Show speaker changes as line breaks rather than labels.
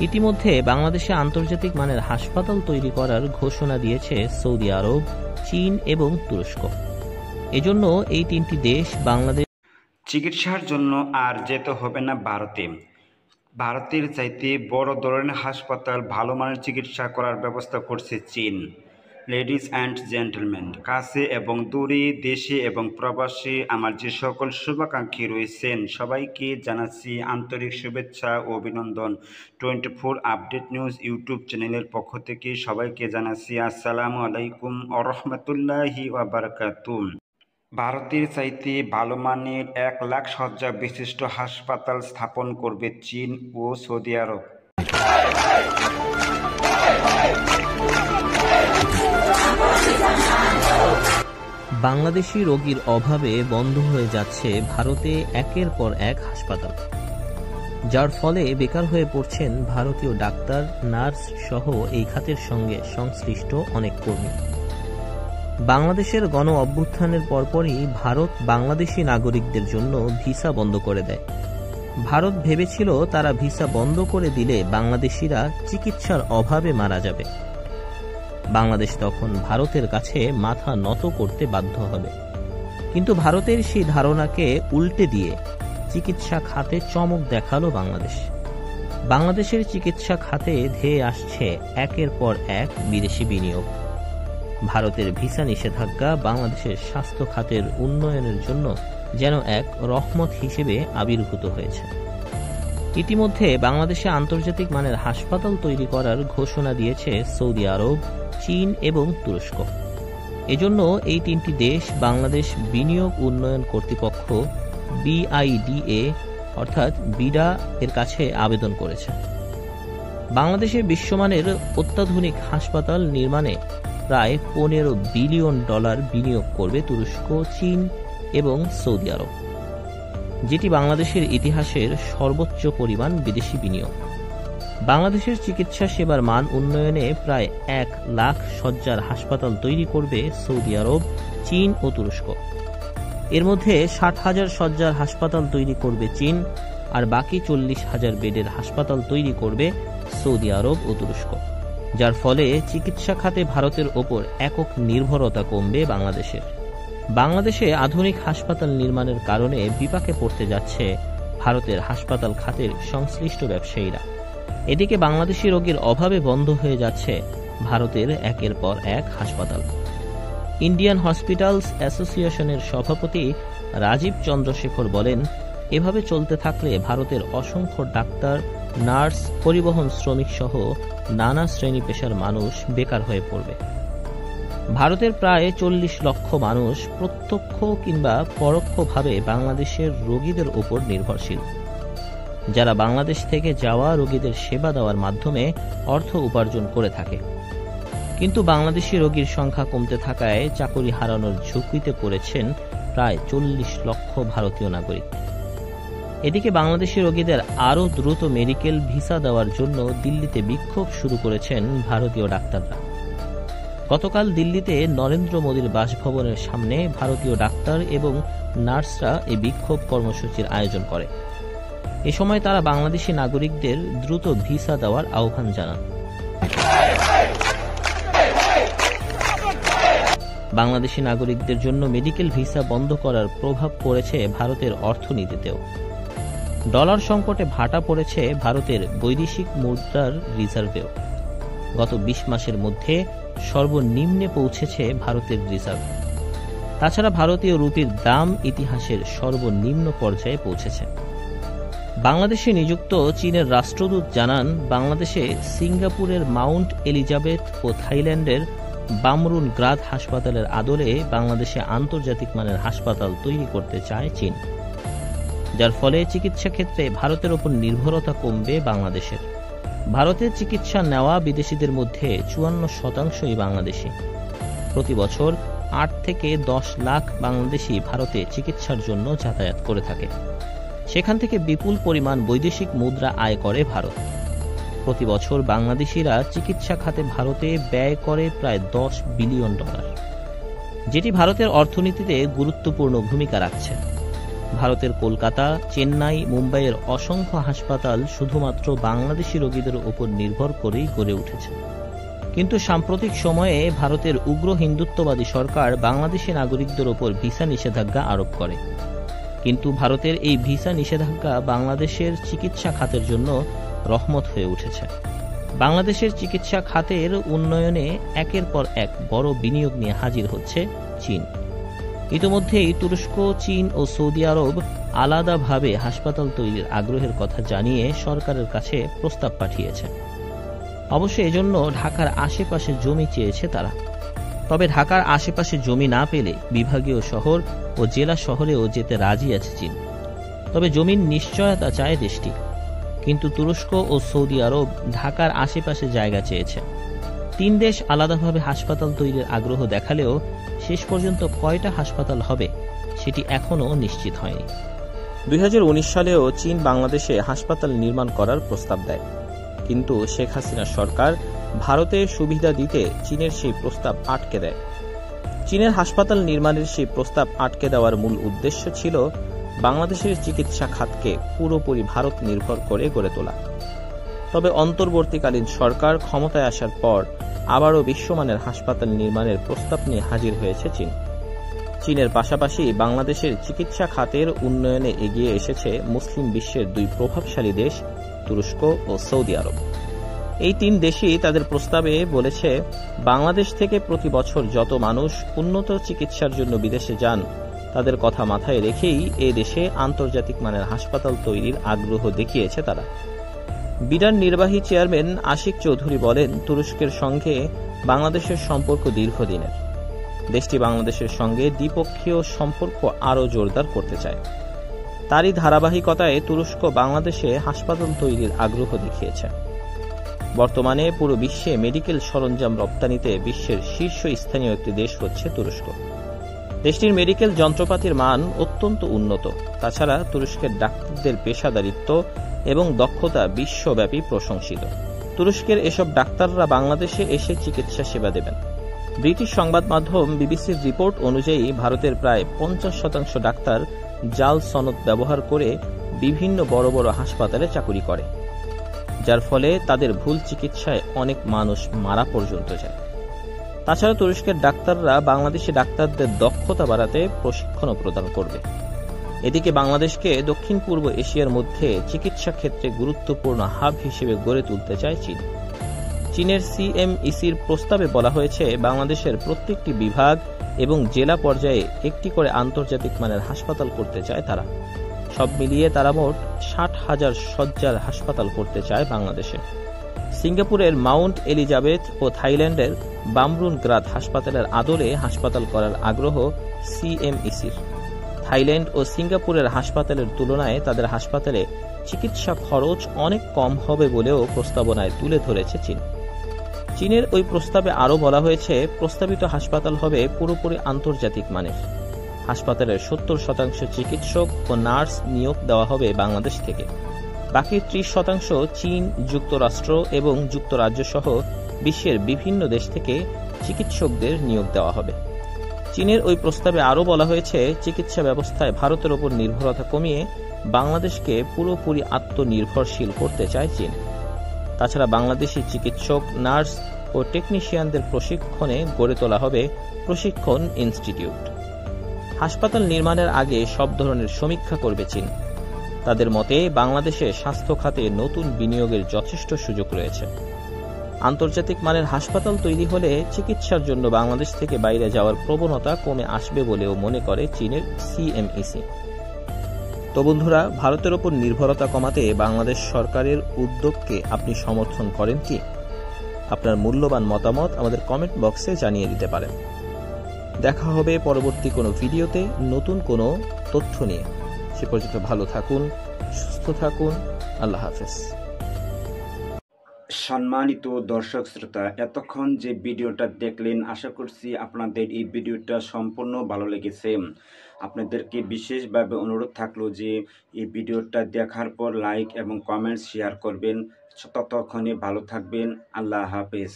ইতিমধ্যে বাংলাদেশে আন্তর্জাতিক মানের হাসপাতাল তৈরি করার ঘোষণা দিয়েছে সৌদি আরব, চীন এবং তুরস্ক। এজন্য এই তিনটি দেশ বাংলাদেশ
চিকিৎসার জন্য আর যেতে হবে না ভারতে। ভারতের চাইতে বড় ধরনের হাসপাতাল, ভালো মানের চিকিৎসা করার ব্যবস্থা করছে চীন। লেডিজ অ্যান্ড জেন্টলম্যান, কাছে এবং দূরে, দেশে এবং প্রবাসে আমার যে সকল শুভাকাঙ্ক্ষী রয়েছেন সবাইকে জানাচ্ছি আন্তরিক শুভেচ্ছা ও অভিনন্দন। 24 আপডেট নিউজ ইউটিউব চ্যানেলের পক্ষ থেকে সবাইকে জানাচ্ছি আসসালামু আলাইকুম ওয়া রাহমাতুল্লাহি ওয়া বারাকাতুহু। ভারতের চাইতে ভালো মানের 1 লাখ শয্যা বিশিষ্ট হাসপাতাল স্থাপন করবে চীন ও সৌদি আরব।
বাংলাদেশি রোগীর অভাবে বন্ধ হয়ে যাচ্ছে ভারতে একের পর এক হাসপাতাল, যার ফলে বেকার হয়ে পড়ছেন ভারতীয় ডাক্তার, নার্স সহ এই খাতের সঙ্গে সংশ্লিষ্ট অনেক কর্মী। বাংলাদেশের গণ অভ্যুত্থানের পরপরই ভারত বাংলাদেশি নাগরিকদের জন্য ভিসা বন্ধ করে দেয়। ভারত ভেবেছিল তারা ভিসা বন্ধ করে দিলে বাংলাদেশিরা চিকিৎসার অভাবে মারা যাবে। বাংলাদেশ তখন ভারতের কাছে মাথা নত করতে বাধ্য হবে। কিন্তু ভারতের সেই ধারণাকে উল্টে দিয়ে চিকিৎসা খাতে চমক দেখালো বাংলাদেশ। বাংলাদেশের চিকিৎসা খাতে ধেয়ে আসছে একের পর এক বিদেশি বিনিয়োগ। ভারতের ভিসা নিষেধাজ্ঞা বাংলাদেশের স্বাস্থ্য খাতের উন্নয়নের জন্য যেন এক রহমত হিসেবে আবির্ভূত হয়েছে। ইতিমধ্যে বাংলাদেশে আন্তর্জাতিক মানের হাসপাতাল তৈরি করার ঘোষণা দিয়েছে সৌদি আরব, চীন এবং তুরস্ক। এজন্য এই তিনটি দেশ বাংলাদেশ বিনিয়োগ উন্নয়ন কর্তৃপক্ষ BIDA অর্থাৎ বিডা এর কাছে আবেদন করেছে। বাংলাদেশে বিশ্বমানের অত্যাধুনিক হাসপাতাল নির্মাণে প্রায় $15 বিলিয়ন বিনিয়োগ করবে তুরস্ক, চীন এবং সৌদি আরব, যেটি বাংলাদেশের ইতিহাসের সর্বোচ্চ পরিমাণ বিদেশি বিনিয়োগ। বাংলাদেশের চিকিৎসা সেবার মান উন্নয়নে প্রায় 1 লাখ শয্যার হাসপাতাল তৈরি করবে সৌদি আরব, চীন ও তুরস্ক। এর মধ্যে 60,000 শয্যার হাসপাতাল তৈরি করবে চীন, আর বাকি 40,000 বেডের হাসপাতাল তৈরি করবে সৌদি আরব ও তুরস্ক, যার ফলে চিকিৎসা খাতে ভারতের ওপর একক নির্ভরতা কমবে বাংলাদেশের। বাংলাদেশে আধুনিক হাসপাতাল নির্মাণের কারণে বিপাকে পড়তে যাচ্ছে ভারতের হাসপাতাল খাতের সংশ্লিষ্ট ব্যবসায়ীরা। এদিকে বাংলাদেশি রোগীর অভাবে বন্ধ হয়ে যাচ্ছে ভারতের একের পর এক হাসপাতাল। ইন্ডিয়ান হসপিটালস অ্যাসোসিয়েশনের সভাপতি রাজীব চন্দ্রশেখর বলেন, এভাবে চলতে থাকলে ভারতের অসংখ্য ডাক্তার, নার্স, পরিবহন শ্রমিক সহ নানা শ্রেণী পেশার মানুষ বেকার হয়ে পড়বে। ভারতের প্রায় 40 লক্ষ মানুষ প্রত্যক্ষ কিংবা পরোক্ষভাবে বাংলাদেশের রোগীদের উপর নির্ভরশীল, যারা বাংলাদেশ থেকে যাওয়া রোগীদের সেবা দেওয়ার মাধ্যমে অর্থ উপার্জন করে থাকে। কিন্তু বাংলাদেশি রোগীর সংখ্যা কমতে থাকায় চাকরি হারানোর ঝুঁকিতে পড়েছেন প্রায় 40 লক্ষ ভারতীয় নাগরিক। এদিকে বাংলাদেশি রোগীদের আরও দ্রুত মেডিকেল ভিসা দেওয়ার জন্য দিল্লিতে বিক্ষোভ শুরু করেছেন ভারতীয় ডাক্তাররা। গতকাল দিল্লিতে নরেন্দ্র মোদীর বাসভবনের সামনে ভারতীয় ডাক্তার এবং নার্সরা এই বিক্ষোভ কর্মসূচির আয়োজন করে। এ সময় তারা বাংলাদেশি নাগরিকদের দ্রুত ভিসা দেওয়ার আহ্বান জানান। বাংলাদেশি নাগরিকদের জন্য মেডিকেল ভিসা বন্ধ করার প্রভাব পড়েছে ভারতের অর্থনীতিতেও। ডলার সংকটে ভাটা পড়েছে ভারতের বৈদেশিক মুদ্রার রিজার্ভেও। গত 20 মাসের মধ্যে সর্বনিম্নে পৌঁছেছে ভারতের রিজার্ভ। তাছাড়া ভারতীয় রুপির দাম ইতিহাসের সর্বনিম্ন পর্যায়ে পৌঁছেছে। বাংলাদেশে নিযুক্ত চীনের রাষ্ট্রদূত জানান, বাংলাদেশে সিঙ্গাপুরের মাউন্ট এলিজাবেথ ও থাইল্যান্ডের বামরুন গ্রাদ হাসপাতালের আদলে বাংলাদেশে আন্তর্জাতিক মানের হাসপাতাল তৈরি করতে চায় চীন, যার ফলে চিকিৎসা ক্ষেত্রে ভারতের ওপর নির্ভরতা কমবে বাংলাদেশের। ভারতের চিকিৎসা নেওয়া বিদেশিদের মধ্যে 54% বাংলাদেশি। প্রতি বছর 8 থেকে 10 লাখ বাংলাদেশি ভারতে চিকিৎসার জন্য যাতায়াত করে থাকে। সেখান থেকে বিপুল পরিমাণ বৈদেশিক মুদ্রা আয় করে ভারত। প্রতি বছর বাংলাদেশিরা চিকিৎসা খাতে ভারতে ব্যয় করে প্রায় $10 বিলিয়ন, যেটি ভারতের অর্থনীতিতে গুরুত্বপূর্ণ ভূমিকা রাখছে। ভারতের কলকাতা, চেন্নাই, মুম্বাইয়ের অসংখ্য হাসপাতাল শুধুমাত্র বাংলাদেশি রোগীদের উপর নির্ভর করেই গড়ে উঠেছে। কিন্তু সাম্প্রতিক সময়ে ভারতের উগ্র হিন্দুত্ববাদী সরকার বাংলাদেশি নাগরিকদের ওপর ভিসা নিষেধাজ্ঞা আরোপ করে। কিন্তু ভারতের এই ভিসা নিষেধাজ্ঞা বাংলাদেশের চিকিৎসা খাতের জন্য রহমত হয়ে উঠেছে। বাংলাদেশের চিকিৎসা খাতের উন্নয়নে একের পর এক বড় বিনিয়োগ নিয়ে হাজির হচ্ছে চীন। ইতিমধ্যেই তুরস্ক, চীন ও সৌদি আরব আলাদাভাবে হাসপাতাল তৈরির আগ্রহের কথা জানিয়ে সরকারের কাছে প্রস্তাব পাঠিয়েছে। অবশ্য এজন্য ঢাকার আশেপাশে জমি চেয়েছে তারা। তবে ঢাকার আশেপাশে জমি না পেলে বিভাগীয় শহর ও জেলা শহরেও যেতে রাজি আছে চীন। তবে জমির নিশ্চয়তা চায় দেশটি। কিন্তু তুরস্ক ও সৌদি আরব ঢাকার আশেপাশে জায়গা চেয়েছে। 3 দেশ আলাদাভাবে হাসপাতাল তৈরির আগ্রহ দেখালেও শেষ পর্যন্ত কয়টা হাসপাতাল হবে সেটি এখনও নিশ্চিত হয়নি। 2019 সালেও চীন বাংলাদেশে হাসপাতাল নির্মাণ করার প্রস্তাব দেয়। কিন্তু শেখ হাসিনা সরকার ভারতে সুবিধা দিতে চীনের সেই প্রস্তাব আটকে দেয়। চীনের হাসপাতাল নির্মাণের সেই প্রস্তাব আটকে দেওয়ার মূল উদ্দেশ্য ছিল বাংলাদেশের চিকিৎসা খাতকে পুরোপুরি ভারত নির্ভর করে গড়ে তোলা। তবে অন্তর্বর্তীকালীন সরকার ক্ষমতায় আসার পর আবারও বিশ্বমানের হাসপাতাল নির্মাণের প্রস্তাব নিয়ে হাজির হয়েছে চীন। চীনের পাশাপাশি বাংলাদেশের চিকিৎসা খাতের উন্নয়নে এগিয়ে এসেছে মুসলিম বিশ্বের 2 প্রভাবশালী দেশ তুরস্ক ও সৌদি আরব। এই 3 দেশই তাদের প্রস্তাবে বলেছে, বাংলাদেশ থেকে প্রতি বছর যত মানুষ উন্নত চিকিৎসার জন্য বিদেশে যান তাদের কথা মাথায় রেখেই এ দেশে আন্তর্জাতিক মানের হাসপাতাল তৈরির আগ্রহ দেখিয়েছে তারা। বিডার নির্বাহী চেয়ারম্যান আশিক চৌধুরী বলেন, তুরস্কের সঙ্গে বাংলাদেশের সম্পর্ক দীর্ঘদিনের। দেশটি বাংলাদেশের সঙ্গে দ্বিপক্ষীয় সম্পর্ক আরও জোরদার করতে চায়। তারই ধারাবাহিকতায় তুরস্ক বাংলাদেশে হাসপাতাল তৈরির আগ্রহ দেখিয়েছে। বর্তমানে পুরো বিশ্বে মেডিকেল সরঞ্জাম রপ্তানিতে বিশ্বের শীর্ষস্থানীয় একটি দেশ হচ্ছে তুরস্ক। দেশটির মেডিকেল যন্ত্রপাতির মান অত্যন্ত উন্নত। তাছাড়া তুরস্কের ডাক্তারদের পেশাদারিত্ব এবং দক্ষতা বিশ্বব্যাপী প্রশংসিত। তুরস্কের এসব ডাক্তাররা বাংলাদেশে এসে চিকিৎসা সেবা দেবেন। ব্রিটিশ সংবাদ মাধ্যম বিবিসির রিপোর্ট অনুযায়ী ভারতের প্রায় 50% ডাক্তার জাল সনদ ব্যবহার করে বিভিন্ন বড় বড় হাসপাতালে চাকুরি করে, যার ফলে তাদের ভুল চিকিৎসায় অনেক মানুষ মারা পর্যন্ত যায়। তাছাড়া তুরস্কের ডাক্তাররা বাংলাদেশি ডাক্তারদের দক্ষতা বাড়াতে প্রশিক্ষণও প্রদান করবে। এদিকে বাংলাদেশকে দক্ষিণ পূর্ব এশিয়ার মধ্যে চিকিৎসা ক্ষেত্রে গুরুত্বপূর্ণ হাব হিসেবে গড়ে তুলতে চায় চীন। চীনের সিএমইসির প্রস্তাবে বলা হয়েছে, বাংলাদেশের প্রত্যেকটি বিভাগ এবং জেলা পর্যায়ে একটি করে আন্তর্জাতিক মানের হাসপাতাল করতে চায় তারা। সব মিলিয়ে তারা মোট 60,000 শয্যার হাসপাতাল করতে চায় বাংলাদেশে। সিঙ্গাপুরের মাউন্ট এলিজাবেথ ও থাইল্যান্ডের বামরুন গ্রাদ হাসপাতালের আদলে হাসপাতাল করার আগ্রহ সিএমইসির। থাইল্যান্ড ও সিঙ্গাপুরের হাসপাতালের তুলনায় তাদের হাসপাতালে চিকিৎসা খরচ অনেক কম হবে বলেও প্রস্তাবনায় তুলে ধরেছে চীন। চীনের ওই প্রস্তাবে আরও বলা হয়েছে, প্রস্তাবিত হাসপাতাল হবে পুরোপুরি আন্তর্জাতিক মানের। হাসপাতালের 70% চিকিৎসক ও নার্স নিয়োগ দেওয়া হবে বাংলাদেশ থেকে। বাকি 30% চীন, যুক্তরাষ্ট্র এবং যুক্তরাজ্য সহ বিশ্বের বিভিন্ন দেশ থেকে চিকিৎসকদের নিয়োগ দেওয়া হবে। চীনের ওই প্রস্তাবে আরও বলা হয়েছে, চিকিৎসা ব্যবস্থায় ভারতের ওপর নির্ভরতা কমিয়ে বাংলাদেশকে পুরোপুরি আত্মনির্ভরশীল করতে চায় চীন। তাছাড়া বাংলাদেশি চিকিৎসক, নার্স ও টেকনিশিয়ানদের প্রশিক্ষণে গড়ে তোলা হবে প্রশিক্ষণ ইনস্টিটিউট। হাসপাতাল নির্মাণের আগে সব ধরনের সমীক্ষা করবে চীন। তাদের মতে বাংলাদেশে স্বাস্থ্য খাতে নতুন বিনিয়োগের যথেষ্ট সুযোগ রয়েছে। আন্তর্জাতিক মানের হাসপাতাল তৈরি হলে চিকিৎসার জন্য বাংলাদেশ থেকে বাইরে যাওয়ার প্রবণতা কমে আসবে বলেও মনে করে চীনের সিএমইসি। তো বন্ধুরা, ভারতের ওপর নির্ভরতা কমাতে বাংলাদেশ সরকারের উদ্যোগকে আপনি সমর্থন করেন কি? আপনার মূল্যবান মতামত আমাদের কমেন্ট বক্সে জানিয়ে দিতে পারেন। দেখা হবে পরবর্তী কোনো ভিডিওতে নতুন কোনো তথ্য নিয়ে। সে পর্যন্ত ভালো থাকুন, সুস্থ থাকুন। আল্লাহ হাফেজ।
সম্মানিত দর্শক শ্রোতা, এতক্ষণ যে ভিডিওটা দেখলেন, আশা করছি আপনাদের এই ভিডিওটা সম্পূর্ণ ভালো লেগেছে। আপনাদেরকে বিশেষভাবে অনুরোধ থাকলো যে এই ভিডিওটা দেখার পর লাইক এবং কমেন্টস শেয়ার করবেন। ততক্ষণে ভালো থাকবেন। আল্লাহ হাফেজ।